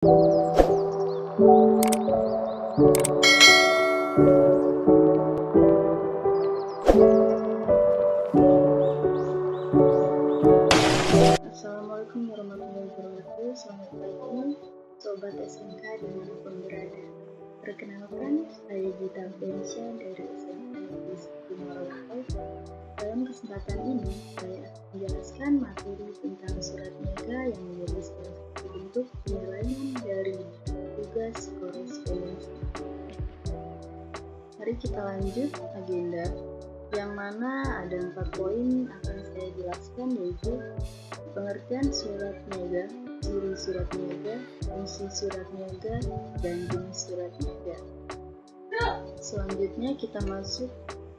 Assalamualaikum warahmatullahi wabarakatuh. Selamat pagi, Sobat SMK dimanapun berada. Perkenalkan, saya Gita Bensya dari SMK Negeri 1 Morawakai. Dalam kesempatan ini, saya akan menjelaskan materi tentang surat niaga yang menjadi salah satu bentuk penilaian dari tugas korespondensi. Mari kita lanjut agenda, yang mana ada 4 poin akan saya jelaskan, yaitu pengertian surat niaga, ciri surat niaga, fungsi surat niaga, dan jenis surat niaga. Selanjutnya kita masuk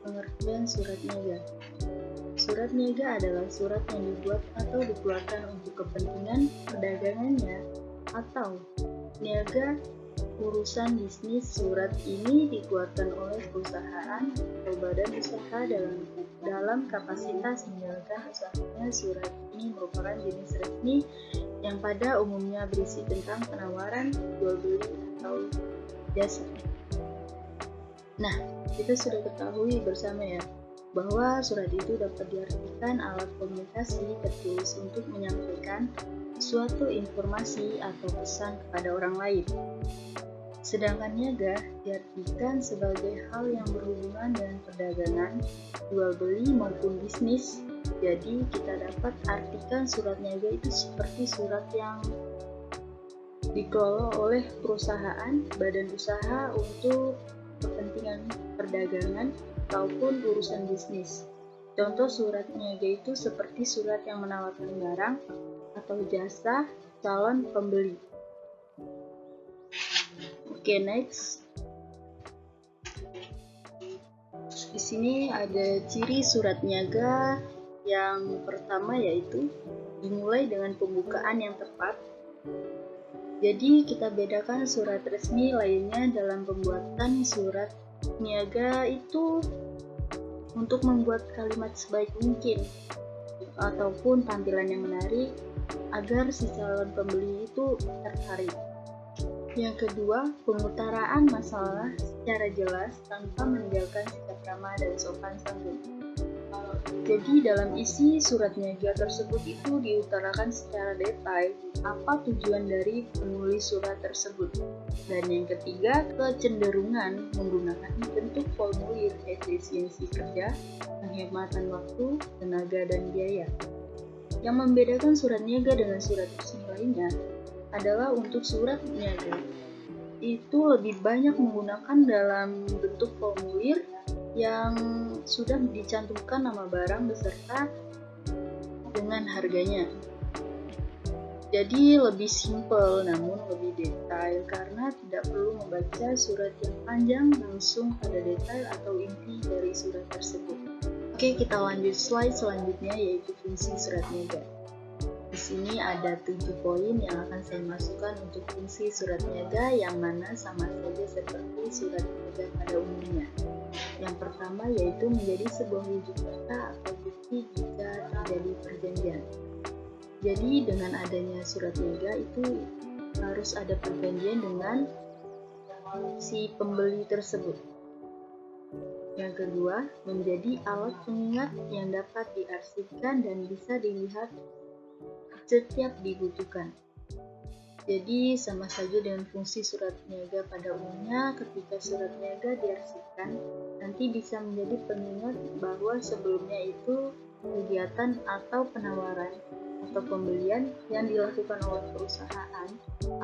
pengertian surat niaga. Surat niaga adalah surat yang dibuat atau dikeluarkan untuk kepentingan perdagangannya atau niaga urusan bisnis. Surat ini dikeluarkan oleh perusahaan atau badan usaha dalam kapasitas menjalankan usahanya. Surat ini merupakan jenis resmi yang pada umumnya berisi tentang penawaran, jual beli, atau jasa. Nah, kita sudah ketahui bersama ya, bahwa surat itu dapat diartikan alat komunikasi tertulis untuk menyampaikan suatu informasi atau pesan kepada orang lain. Sedangkan niaga diartikan sebagai hal yang berhubungan dengan perdagangan, jual beli maupun bisnis. Jadi kita dapat artikan surat niaga itu seperti surat yang dikelola oleh perusahaan, badan usaha untuk kepentingan perdagangan ataupun urusan bisnis. Contoh surat niaga itu seperti surat yang menawarkan barang atau jasa calon pembeli. Oke, next. Di sini ada ciri surat niaga. Yang pertama yaitu dimulai dengan pembukaan yang tepat. Jadi kita bedakan surat resmi lainnya dalam pembuatan surat niaga itu untuk membuat kalimat sebaik mungkin ataupun tampilan yang menarik agar si calon pembeli itu tertarik. Yang kedua, pengutaraan masalah secara jelas tanpa meninggalkan sikap ramah dan sopan santun. Jadi dalam isi surat niaga tersebut itu diutarakan secara detail apa tujuan dari penulis surat tersebut. Dan yang ketiga, kecenderungan menggunakan bentuk formulir, efisiensi kerja, penghematan waktu, tenaga, dan biaya. Yang membedakan surat niaga dengan surat resmi lainnya adalah untuk surat niaga itu lebih banyak menggunakan dalam bentuk formulir yang sudah dicantumkan nama barang beserta dengan harganya. Jadi lebih simpel namun lebih detail karena tidak perlu membaca surat yang panjang langsung pada detail atau inti dari surat tersebut. Oke, kita lanjut slide selanjutnya, yaitu fungsi surat niaga. Di sini ada 7 poin yang akan saya masukkan untuk fungsi surat niaga, yang mana sama saja seperti surat niaga pada umumnya. Yang pertama yaitu menjadi sebuah wujud kata atau bukti jika terjadi perjanjian. Jadi dengan adanya surat niaga itu harus ada perjanjian dengan si pembeli tersebut. Yang kedua, menjadi alat pengingat yang dapat diarsipkan dan bisa dilihat setiap dibutuhkan. Jadi sama saja dengan fungsi surat niaga pada umumnya. Ketika surat niaga diarsipkan, nanti bisa menjadi pengingat bahwa sebelumnya itu kegiatan atau penawaran atau pembelian yang dilakukan oleh perusahaan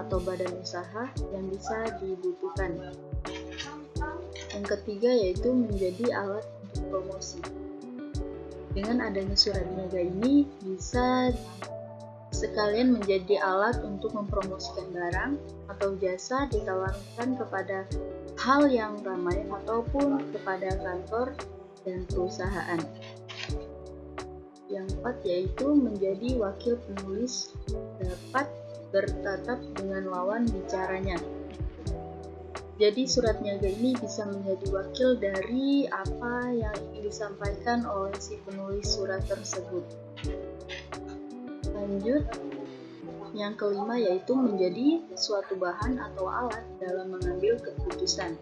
atau badan usaha yang bisa dibutuhkan. Yang ketiga yaitu menjadi alat untuk promosi. Dengan adanya surat niaga ini bisa sekalian menjadi alat untuk mempromosikan barang atau jasa ditawarkan kepada hal yang ramai ataupun kepada kantor dan perusahaan. Yang keempat yaitu menjadi wakil penulis, dapat bertatap dengan lawan bicaranya. Jadi surat niaga ini bisa menjadi wakil dari apa yang ingin disampaikan oleh si penulis surat tersebut. Lanjut, Yang kelima yaitu menjadi suatu bahan atau alat dalam mengambil keputusan.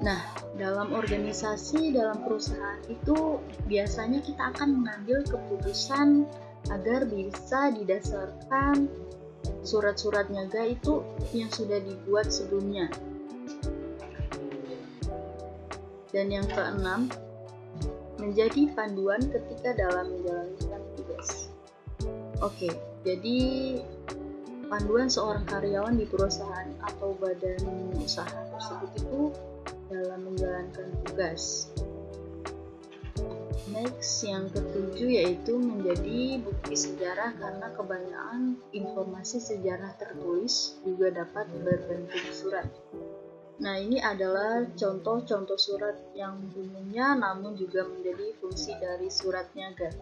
Nah, dalam organisasi, dalam perusahaan itu biasanya kita akan mengambil keputusan agar bisa didasarkan surat-surat niaga itu yang sudah dibuat sebelumnya. Dan yang keenam, menjadi panduan ketika dalam menjalankan tugas. Oke, jadi panduan seorang karyawan di perusahaan atau badan usaha tersebut itu dalam menjalankan tugas. Next, yang ketujuh yaitu menjadi bukti sejarah, karena kebanyakan informasi sejarah tertulis juga dapat berbentuk surat. Nah, ini adalah contoh-contoh surat yang umumnya namun juga menjadi fungsi dari surat niaga.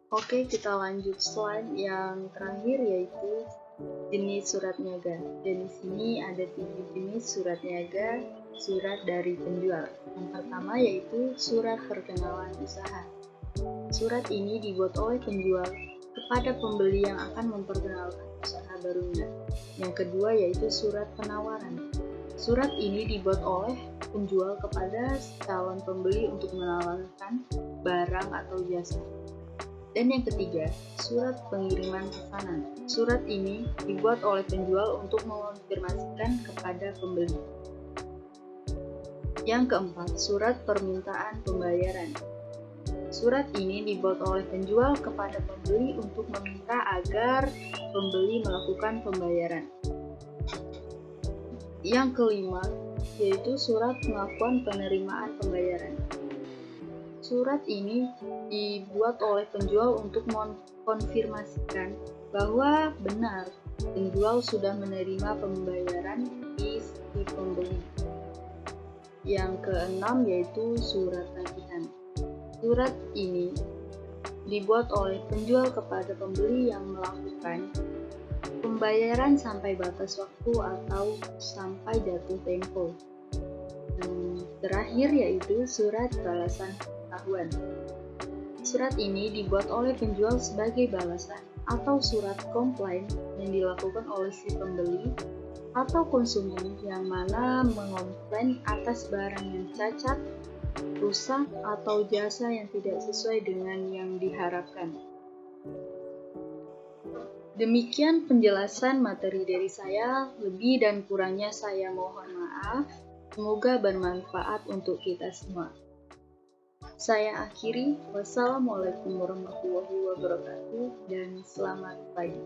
Oke, kita lanjut slide yang terakhir yaitu jenis surat niaga. Dan di sini ada 7 jenis surat niaga, surat dari penjual. Yang pertama yaitu surat perkenalan usaha. Surat ini dibuat oleh penjual kepada pembeli yang akan memperkenalkan usaha barunya. Yang kedua yaitu surat penawaran. Surat ini dibuat oleh penjual kepada calon pembeli untuk menawarkan barang atau jasa. Dan yang ketiga, surat pengiriman pesanan. Surat ini dibuat oleh penjual untuk mengonfirmasikan kepada pembeli. Yang keempat, surat permintaan pembayaran. Surat ini dibuat oleh penjual kepada pembeli untuk meminta agar pembeli melakukan pembayaran. Yang kelima, yaitu surat pengakuan penerimaan pembayaran. Surat ini dibuat oleh penjual untuk mengkonfirmasikan bahwa benar penjual sudah menerima pembayaran di si pembeli. Yang keenam yaitu surat tagihan. Surat ini dibuat oleh penjual kepada pembeli yang melakukan pembayaran sampai batas waktu atau sampai jatuh tempo. Terakhir yaitu surat balasan pengetahuan. Surat ini dibuat oleh penjual sebagai balasan atau surat komplain yang dilakukan oleh si pembeli atau konsumen yang mana mengomplain atas barang yang cacat, rusak, atau jasa yang tidak sesuai dengan yang diharapkan. Demikian penjelasan materi dari saya, lebih dan kurangnya saya mohon maaf. Semoga bermanfaat untuk kita semua. Saya akhiri, wassalamualaikum warahmatullahi wabarakatuh, dan selamat pagi.